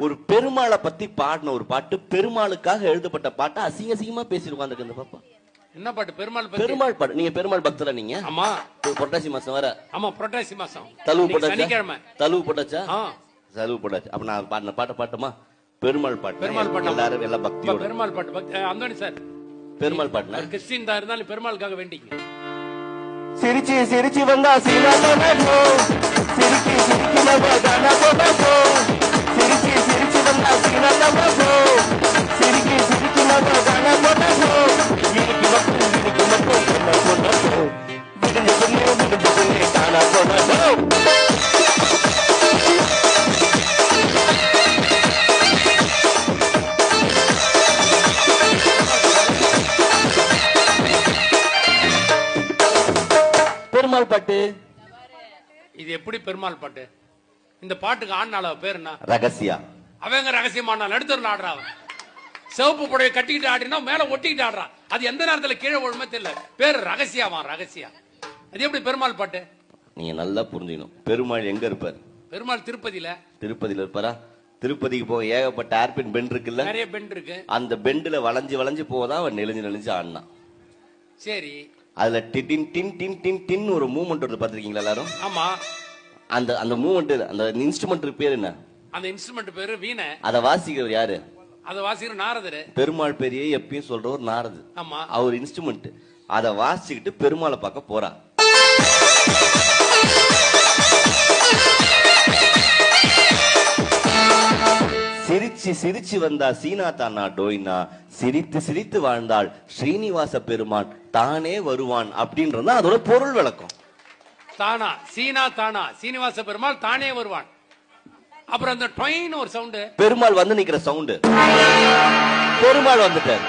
ஒரு பெருமாளை பத்தி பாடின ஒரு பாட்டு, பெருமாளுக்காக எழுதப்பட்ட பாட்டு அசிங்க அசிங்கமா பேசிருக்காங்க இந்த பாப்பா. என்ன பாட்டு? பெருமாள் பாட்டு. நீங்க பெருமாள் பக்தரா நீங்க? ஆமா. புரட்டாசி மாசம் வர. ஆமா, புரட்டாசி மாசம். தழுவு போட்டாச்சா? சனிக்கிழமை தழுவு போட்டாச்சா? தழுவு போட்டாச்சு. அப்ப நான் பாடின பாட்டை பாட்டுமா? பெருமாள் பாட்டு. பெருமாள் பாட்டு. எல்லாரும் எல்லாம் பக்தியோட. பெருமாள் பாட்டு. அந்தோணி சார், பெருமாள் பாட்டுனா கிறிஸ்டின் தான் இருந்தாலும் பெருமாளுக்காக வேண்டிங்க. சிரிச்சி சிரிச்சி வந்தா சீனாதோ, சிரிக்கி சிரிக்கி நம்ம தானா போடோ, சிரிச்சி சிரிச்சி வந்தா சீனாதோ, சிரிக்கி சிரிக்கி நம்ம தானா போடோ, இன்னைக்கு மட்டும் என்ன போடோ, விடுஞ்சே தானா போடோ. பெருமாள் பாட்டு. இது எப்படி பெருமாள் பாட்டு? இந்த பாட்டுக்கு ஆண்டாள பேர் என்ன? ரகசியா. அவங்க ரகசியமான நடுத்தர் ஆடுறா. சிவப்பு புடவை கட்டிக்கிட்டு ஆடினா மேல ஒட்டிக்கிட்டு ஆடுறா. அது எந்த நேரத்துல கீழே ஒழுமே தெரியல. பேரு ரகசியாவா? ரகசியா. அது எப்படி பெருமாள் பாட்டு? நீங்க நல்லா புரிஞ்சுக்கணும். பெருமாள் எங்க இருப்பார்? பெருமாள் திருப்பதியில. திருப்பதியில இருப்பாரா? திருப்பதிக்கு போக ஏகப்பட்ட ஏர்பின் பெண்ட் இருக்குல்ல? நிறைய பெண்ட் இருக்கு. அந்த பெண்ட்ல வளைஞ்சு வளைஞ்சு போதான் அவன் நெளிஞ்சு நெளிஞ்சு ஆடினான். சரி. அதுல டின் டின் டின் டின் டின் ஒரு மூவ்மெண்ட் வருது, பாத்திருக்கீங்களா எல்லாரும்? ஆமா. அந்த அந்த மூவ்மெண்ட், அந்த இன்ஸ்ட்ருமெண்ட் பேர் என்ன? அந்த இன்ஸ்ட்ருமெண்ட் பேரு வீணை. அத வாசிக்கிறவர் யாரு? அத வாசிக்கிற நாரதர். பெருமாள் பெரிய எப்பயும் சொல்றவர் நாரது. ஆமா. அவர் இன்ஸ்ட்ருமெண்ட் அத வாசிச்சுக்கிட்டு பெருமாளை பார்க்க போறா. சிரிச்சு சிரிச்சு வந்தா சீனா தானா டோய்னா, சிரித்து சிரித்து வாழ்ந்தாள் ஸ்ரீனிவாச பெருமான் தானே வருவான் அப்படின்றது அதோட பொருள் விளக்கம். தானா சீனா தானா சீனிவாச பெருமாள் தானே வருவான். அப்புறம் அந்த டொயின் ஒரு சவுண்ட், பெருமாள் வந்து நிக்கிற சவுண்ட், பெருமாள் வந்துட்டார்.